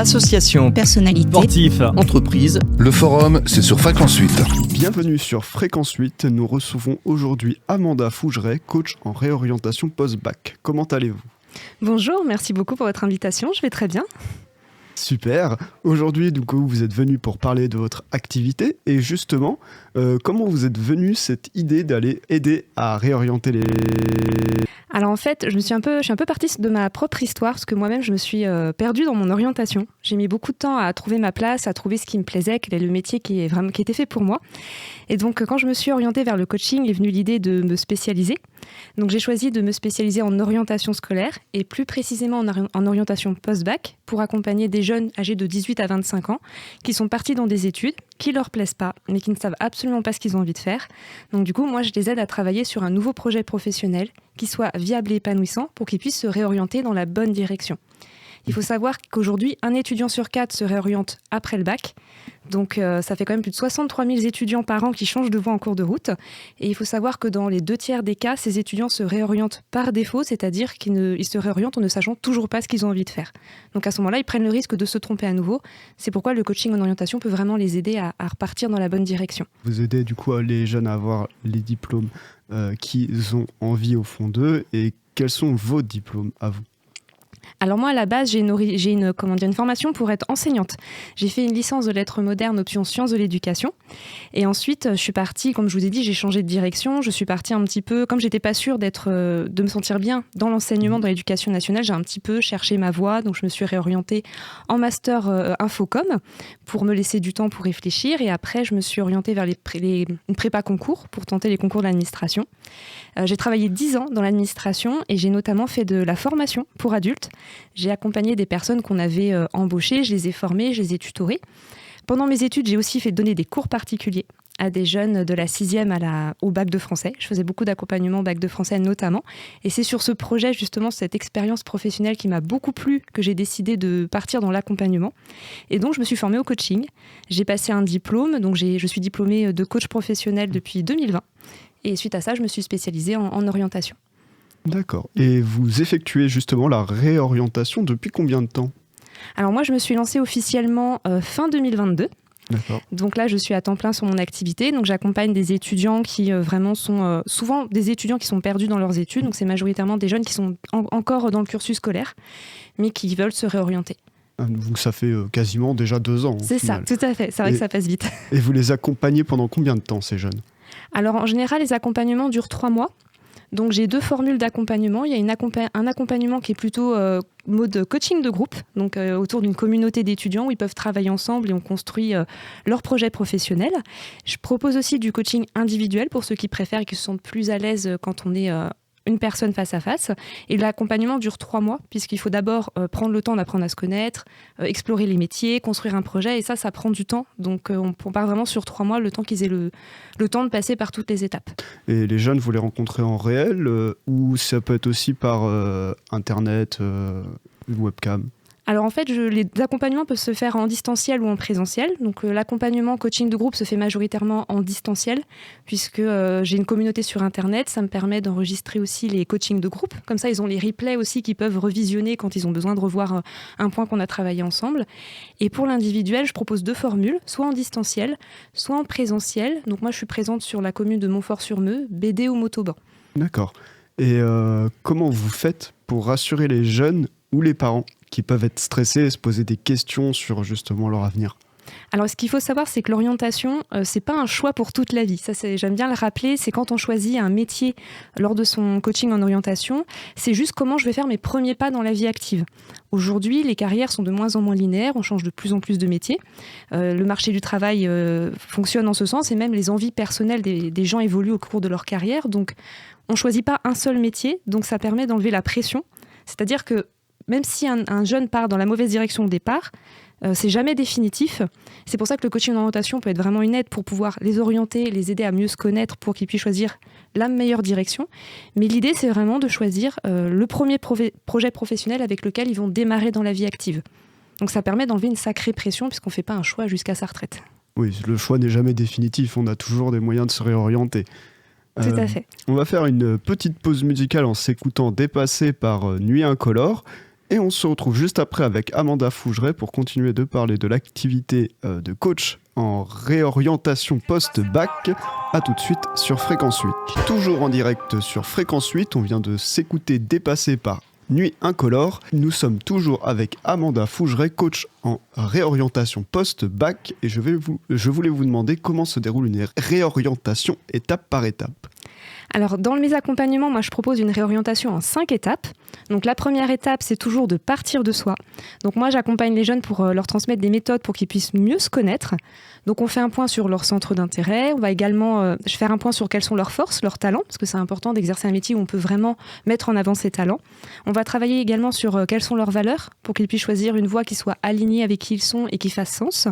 Association, personnalité, sportif, entreprise. Le forum, c'est sur Fréquence 8. Bienvenue sur Fréquence 8. Nous recevons aujourd'hui Amanda Fougeret, coach en réorientation post-bac. Comment allez-vous ? Bonjour, merci beaucoup pour votre invitation. Je vais très bien. Super. Aujourd'hui, du coup, vous êtes venu pour parler de votre activité. Et justement, comment vous êtes venu cette idée d'aller aider à réorienter les... Alors en fait, je suis un peu partie de ma propre histoire parce que moi-même, je me suis perdue dans mon orientation. J'ai mis beaucoup de temps à trouver ma place, à trouver ce qui me plaisait, quel est le métier qui était fait pour moi. Et donc, quand je me suis orientée vers le coaching, il est venu l'idée de me spécialiser. Donc, j'ai choisi de me spécialiser en orientation scolaire et plus précisément en orientation post-bac pour accompagner des jeunes âgés de 18 à 25 ans qui sont partis dans des études qui leur plaisent pas, mais qui ne savent absolument pas ce qu'ils ont envie de faire. Donc, du coup, moi, je les aide à travailler sur un nouveau projet professionnel qui soit viable et épanouissant pour qu'ils puissent se réorienter dans la bonne direction. Il faut savoir qu'aujourd'hui, un étudiant sur 4 se réoriente après le bac. Donc, ça fait quand même plus de 63 000 étudiants par an qui changent de voie en cours de route. Et il faut savoir que dans les 2/3 des cas, ces étudiants se réorientent par défaut, c'est-à-dire qu'ils se réorientent en ne sachant toujours pas ce qu'ils ont envie de faire. Donc, à ce moment-là, ils prennent le risque de se tromper à nouveau. C'est pourquoi le coaching en orientation peut vraiment les aider à repartir dans la bonne direction. Vous aidez du coup les jeunes à avoir les diplômes qu'ils ont envie au fond d'eux. Et quels sont vos diplômes à vous ? Alors moi, à la base, j'ai une formation pour être enseignante. J'ai fait une licence de lettres modernes, option sciences de l'éducation. Et ensuite, je suis partie, comme je vous ai dit, j'ai changé de direction. Je suis partie un petit peu, comme j'étais pas sûre de me sentir bien dans l'enseignement, dans l'éducation nationale, j'ai un petit peu cherché ma voie. Donc je me suis réorientée en master Infocom pour me laisser du temps pour réfléchir. Et après, je me suis orientée vers une prépa concours pour tenter les concours de l'administration. J'ai travaillé 10 ans dans l'administration et j'ai notamment fait de la formation pour adultes. J'ai accompagné des personnes qu'on avait embauchées, je les ai formées, je les ai tutorées. Pendant mes études, j'ai aussi fait donner des cours particuliers à des jeunes de la 6e au bac de français. Je faisais beaucoup d'accompagnement au bac de français notamment. Et c'est sur ce projet, justement, cette expérience professionnelle qui m'a beaucoup plu, que j'ai décidé de partir dans l'accompagnement. Et donc, je me suis formée au coaching. J'ai passé un diplôme, donc je suis diplômée de coach professionnel depuis 2020. Et suite à ça, je me suis spécialisée en orientation. D'accord. Et vous effectuez justement la réorientation depuis combien de temps ? Alors moi, je me suis lancée officiellement fin 2022. D'accord. Donc là, je suis à temps plein sur mon activité. Donc j'accompagne des étudiants qui vraiment sont souvent des étudiants qui sont perdus dans leurs études. Donc c'est majoritairement des jeunes qui sont encore dans le cursus scolaire, mais qui veulent se réorienter. Donc ça fait quasiment déjà 2 ans. C'est ça, tout à fait. C'est vrai que ça passe vite. Et vous les accompagnez pendant combien de temps, ces jeunes ? Alors en général, les accompagnements durent 3 mois. Donc j'ai 2 formules d'accompagnement. Il y a un accompagnement qui est plutôt mode coaching de groupe, donc autour d'une communauté d'étudiants où ils peuvent travailler ensemble et on construit leur projet professionnel. Je propose aussi du coaching individuel pour ceux qui préfèrent et qui se sentent plus à l'aise quand on est une personne face à face. Et l'accompagnement dure 3 mois, puisqu'il faut d'abord prendre le temps d'apprendre à se connaître, explorer les métiers, construire un projet, et ça prend du temps. Donc on part vraiment sur 3 mois, le temps qu'ils aient le temps de passer par toutes les étapes. Et les jeunes, vous les rencontrez en réel ou ça peut être aussi par Internet, webcam ? Alors en fait, les accompagnements peuvent se faire en distanciel ou en présentiel. Donc l'accompagnement coaching de groupe se fait majoritairement en distanciel, puisque j'ai une communauté sur Internet. Ça me permet d'enregistrer aussi les coachings de groupe. Comme ça, ils ont les replays aussi qu'ils peuvent revisionner quand ils ont besoin de revoir un point qu'on a travaillé ensemble. Et pour l'individuel, je propose 2 formules, soit en distanciel, soit en présentiel. Donc moi, je suis présente sur la commune de Montfort-sur-Meux, BD ou Montauban. D'accord. Et comment vous faites pour rassurer les jeunes ou les parents qui peuvent être stressés et se poser des questions sur justement leur avenir ? Alors, ce qu'il faut savoir, c'est que l'orientation, c'est pas un choix pour toute la vie. Ça, j'aime bien le rappeler. C'est quand on choisit un métier lors de son coaching en orientation, c'est juste comment je vais faire mes premiers pas dans la vie active. Aujourd'hui, les carrières sont de moins en moins linéaires. On change de plus en plus de métiers. Le marché du travail fonctionne en ce sens et même les envies personnelles des gens évoluent au cours de leur carrière. Donc, on choisit pas un seul métier. Donc, ça permet d'enlever la pression. C'est-à-dire que même si un jeune part dans la mauvaise direction au départ, c'est jamais définitif. C'est pour ça que le coaching en orientation peut être vraiment une aide pour pouvoir les orienter, les aider à mieux se connaître pour qu'ils puissent choisir la meilleure direction. Mais l'idée, c'est vraiment de choisir le premier projet professionnel avec lequel ils vont démarrer dans la vie active. Donc ça permet d'enlever une sacrée pression puisqu'on ne fait pas un choix jusqu'à sa retraite. Oui, le choix n'est jamais définitif. On a toujours des moyens de se réorienter. Tout à fait. On va faire une petite pause musicale en s'écoutant Dépassé par Nuit Incolore. Et on se retrouve juste après avec Amanda Fougeret pour continuer de parler de l'activité de coach en réorientation post-bac. A tout de suite sur Fréquence 8. Toujours en direct sur Fréquence 8, on vient de s'écouter Dépassé par Nuit Incolore. Nous sommes toujours avec Amanda Fougeret, coach en réorientation post-bac. Et je voulais vous demander comment se déroule une réorientation étape par étape. Alors, dans mes accompagnements, moi, je propose une réorientation en 5 étapes. Donc, la première étape, c'est toujours de partir de soi. Donc, moi, j'accompagne les jeunes pour leur transmettre des méthodes pour qu'ils puissent mieux se connaître. Donc, on fait un point sur leur centre d'intérêt. On va également faire un point sur quelles sont leurs forces, leurs talents, parce que c'est important d'exercer un métier où on peut vraiment mettre en avant ses talents. On va travailler également sur quelles sont leurs valeurs pour qu'ils puissent choisir une voie qui soit alignée avec qui ils sont et qui fasse sens.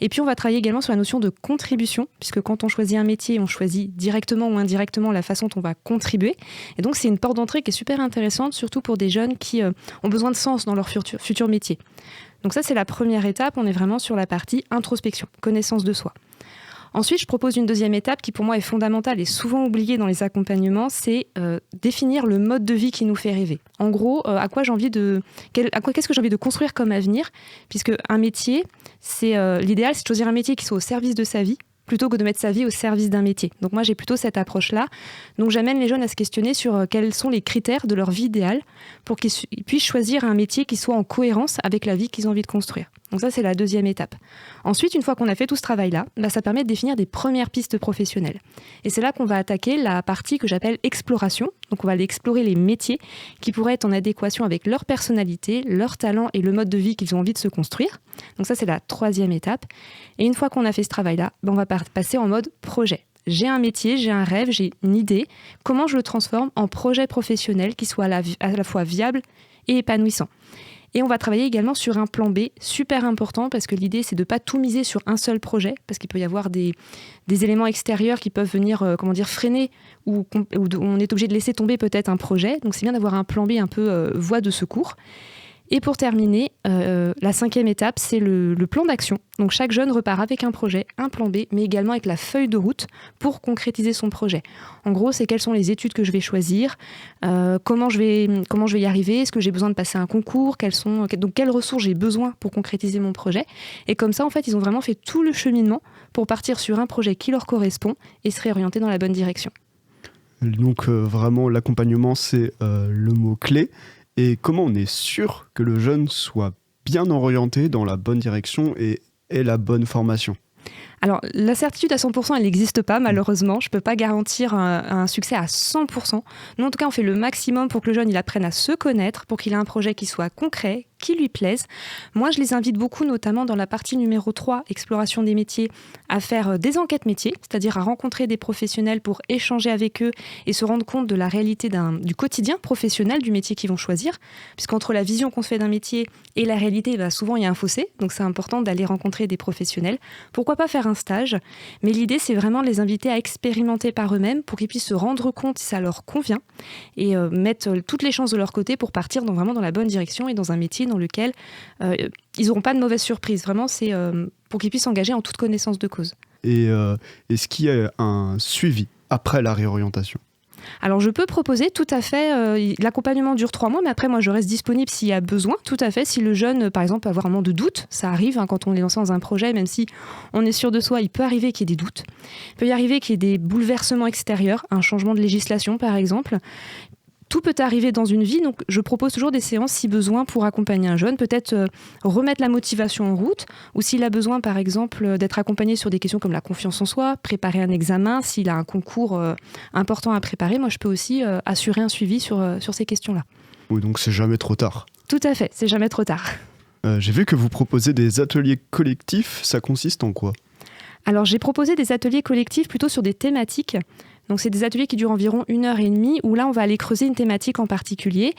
Et puis, on va travailler également sur la notion de contribution, puisque quand on choisit un métier, on choisit directement ou indirectement la façon dont on va contribuer. Et donc, c'est une porte d'entrée qui est super intéressante, surtout pour des jeunes qui ont besoin de sens dans leur futur métier. Donc ça, c'est la première étape. On est vraiment sur la partie introspection, connaissance de soi. Ensuite, je propose une deuxième étape qui, pour moi, est fondamentale et souvent oubliée dans les accompagnements, c'est définir le mode de vie qui nous fait rêver. En gros, qu'est-ce que j'ai envie de construire comme avenir, puisque un métier, l'idéal, c'est de choisir un métier qui soit au service de sa vie, plutôt que de mettre sa vie au service d'un métier. Donc moi, j'ai plutôt cette approche-là. Donc j'amène les jeunes à se questionner sur quels sont les critères de leur vie idéale pour qu'ils puissent choisir un métier qui soit en cohérence avec la vie qu'ils ont envie de construire. Donc ça, c'est la deuxième étape. Ensuite, une fois qu'on a fait tout ce travail-là, ça permet de définir des premières pistes professionnelles. Et c'est là qu'on va attaquer la partie que j'appelle exploration. Donc on va aller explorer les métiers qui pourraient être en adéquation avec leur personnalité, leur talent et le mode de vie qu'ils ont envie de se construire. Donc ça, c'est la troisième étape. Et une fois qu'on a fait ce travail-là, on va passer en mode projet. J'ai un métier, j'ai un rêve, j'ai une idée. Comment je le transforme en projet professionnel qui soit à la fois viable et épanouissant. Et on va travailler également sur un plan B, super important, parce que l'idée, c'est de ne pas tout miser sur un seul projet, parce qu'il peut y avoir des éléments extérieurs qui peuvent venir freiner, ou on est obligé de laisser tomber peut-être un projet. Donc c'est bien d'avoir un plan B un peu voie de secours. Et pour terminer, la cinquième étape, c'est le plan d'action. Donc chaque jeune repart avec un projet, un plan B, mais également avec la feuille de route pour concrétiser son projet. En gros, c'est quelles sont les études que je vais choisir, comment je vais y arriver, est-ce que j'ai besoin de passer un concours, donc quelles ressources j'ai besoin pour concrétiser mon projet. Et comme ça, en fait, ils ont vraiment fait tout le cheminement pour partir sur un projet qui leur correspond et se réorienter dans la bonne direction. Donc vraiment, l'accompagnement, c'est le mot-clé. Et comment on est sûr que le jeune soit bien orienté dans la bonne direction et ait la bonne formation ? Alors, la certitude à 100%, elle n'existe pas, malheureusement. Je ne peux pas garantir un succès à 100%. Nous, en tout cas, on fait le maximum pour que le jeune il apprenne à se connaître, pour qu'il ait un projet qui soit concret, qui lui plaise. Moi, je les invite beaucoup, notamment dans la partie numéro 3, exploration des métiers, à faire des enquêtes métiers, c'est-à-dire à rencontrer des professionnels pour échanger avec eux et se rendre compte de la réalité du quotidien professionnel du métier qu'ils vont choisir. Puisqu'entre la vision qu'on se fait d'un métier et la réalité, souvent, il y a un fossé. Donc, c'est important d'aller rencontrer des professionnels. Pourquoi pas faire un stage ? Mais l'idée, c'est vraiment de les inviter à expérimenter par eux-mêmes pour qu'ils puissent se rendre compte si ça leur convient et mettre toutes les chances de leur côté pour partir vraiment dans la bonne direction et dans un métier dans lequel ils n'auront pas de mauvaises surprises. Vraiment, c'est pour qu'ils puissent s'engager en toute connaissance de cause. Et est-ce qu'il y a un suivi après la réorientation ? Alors, je peux proposer tout à fait, l'accompagnement dure 3 mois, mais après, moi, je reste disponible s'il y a besoin, tout à fait. Si le jeune, par exemple, peut avoir un moment de doute, ça arrive quand on est lancé dans un projet, même si on est sûr de soi, il peut arriver qu'il y ait des doutes. Il peut y arriver qu'il y ait des bouleversements extérieurs, un changement de législation, par exemple. Tout peut arriver dans une vie, donc je propose toujours des séances si besoin pour accompagner un jeune, peut-être remettre la motivation en route, ou s'il a besoin par exemple d'être accompagné sur des questions comme la confiance en soi, préparer un examen, s'il a un concours important à préparer, moi je peux aussi assurer un suivi sur ces questions-là. Oui, donc c'est jamais trop tard. Tout à fait, c'est jamais trop tard. J'ai vu que vous proposez des ateliers collectifs, ça consiste en quoi ? Alors j'ai proposé des ateliers collectifs plutôt sur des thématiques. Donc c'est des ateliers qui durent environ 1h30 où là on va aller creuser une thématique en particulier.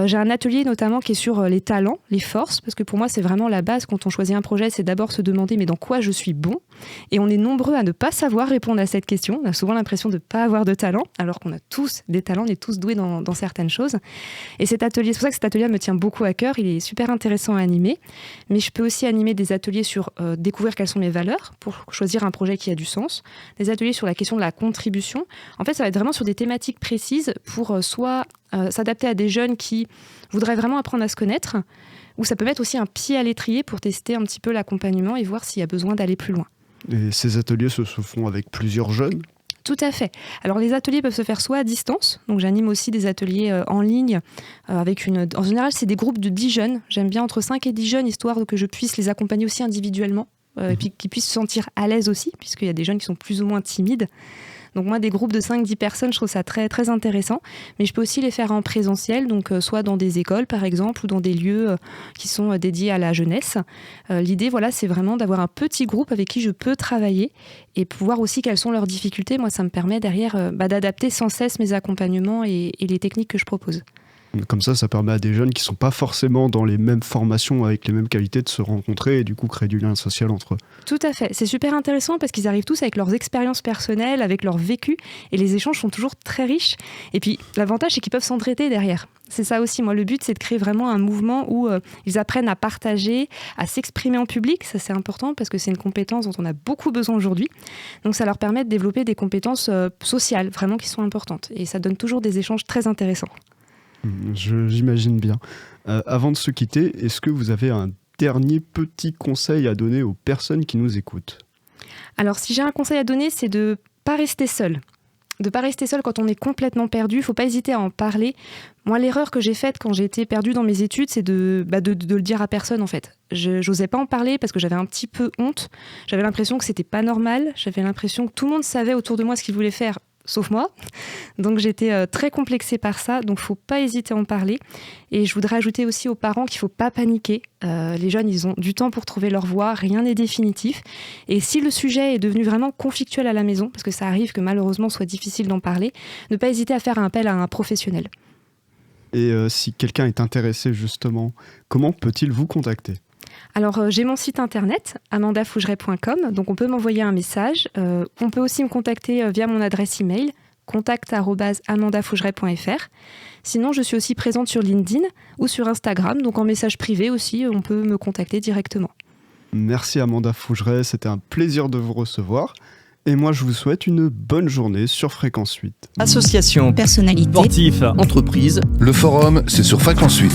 J'ai un atelier notamment qui est sur les talents, les forces, parce que pour moi c'est vraiment la base quand on choisit un projet, c'est d'abord se demander mais dans quoi je suis bon ? Et on est nombreux à ne pas savoir répondre à cette question. On a souvent l'impression de ne pas avoir de talent, alors qu'on a tous des talents, on est tous doués dans certaines choses. Et cet atelier, c'est pour ça que cet atelier me tient beaucoup à cœur, il est super intéressant à animer. Mais je peux aussi animer des ateliers sur découvrir quelles sont mes valeurs pour choisir un projet qui a du sens. Des ateliers sur la question de la contribution. En fait, ça va être vraiment sur des thématiques précises pour soit s'adapter à des jeunes qui voudraient vraiment apprendre à se connaître, ou ça peut mettre aussi un pied à l'étrier pour tester un petit peu l'accompagnement et voir s'il y a besoin d'aller plus loin. Et ces ateliers se font avec plusieurs jeunes ? Tout à fait. Alors les ateliers peuvent se faire soit à distance, donc j'anime aussi des ateliers en ligne, en général c'est des groupes de 10 jeunes, j'aime bien entre 5 et 10 jeunes, histoire que je puisse les accompagner aussi individuellement, et puis qu'ils puissent se sentir à l'aise aussi, puisqu'il y a des jeunes qui sont plus ou moins timides. Donc moi, des groupes de 5-10 personnes, je trouve ça très, très intéressant. Mais je peux aussi les faire en présentiel, donc soit dans des écoles, par exemple, ou dans des lieux qui sont dédiés à la jeunesse. L'idée, voilà, c'est vraiment d'avoir un petit groupe avec qui je peux travailler et voir aussi quelles sont leurs difficultés. Moi, ça me permet derrière d'adapter sans cesse mes accompagnements et les techniques que je propose. Comme ça permet à des jeunes qui ne sont pas forcément dans les mêmes formations avec les mêmes qualités de se rencontrer et du coup créer du lien social entre eux. Tout à fait. C'est super intéressant parce qu'ils arrivent tous avec leurs expériences personnelles, avec leur vécu, et les échanges sont toujours très riches. Et puis l'avantage, c'est qu'ils peuvent s'entraider derrière. C'est ça aussi. Moi, le but, c'est de créer vraiment un mouvement où ils apprennent à partager, à s'exprimer en public. Ça, c'est important parce que c'est une compétence dont on a beaucoup besoin aujourd'hui. Donc, ça leur permet de développer des compétences sociales, vraiment qui sont importantes. Et ça donne toujours des échanges très intéressants. J'imagine bien. Avant de se quitter, est-ce que vous avez un dernier petit conseil à donner aux personnes qui nous écoutent ? Alors, si j'ai un conseil à donner, c'est de ne pas rester seul. De ne pas rester seul quand on est complètement perdu. Il ne faut pas hésiter à en parler. Moi, l'erreur que j'ai faite quand j'ai été perdue dans mes études, c'est de le dire à personne, en fait. Je n'osais pas en parler parce que j'avais un petit peu honte. J'avais l'impression que ce n'était pas normal. J'avais l'impression que tout le monde savait autour de moi ce qu'il voulait faire, sauf moi. Donc j'étais très complexée par ça, donc il ne faut pas hésiter à en parler. Et je voudrais ajouter aussi aux parents qu'il ne faut pas paniquer. Les jeunes, ils ont du temps pour trouver leur voie, rien n'est définitif. Et si le sujet est devenu vraiment conflictuel à la maison, parce que ça arrive que malheureusement soit difficile d'en parler, ne pas hésiter à faire un appel à un professionnel. Et si quelqu'un est intéressé justement, comment peut-il vous contacter ? Alors, j'ai mon site internet, amandafougeret.com, donc on peut m'envoyer un message. On peut aussi me contacter via mon adresse email, contact@amandafougeret.fr. Sinon, je suis aussi présente sur LinkedIn ou sur Instagram, donc en message privé aussi, on peut me contacter directement. Merci Amanda Fougeret, c'était un plaisir de vous recevoir. Et moi, je vous souhaite une bonne journée sur Fréquence 8. Association, personnalité, sportif, entreprise. Le forum, c'est sur Fréquence 8.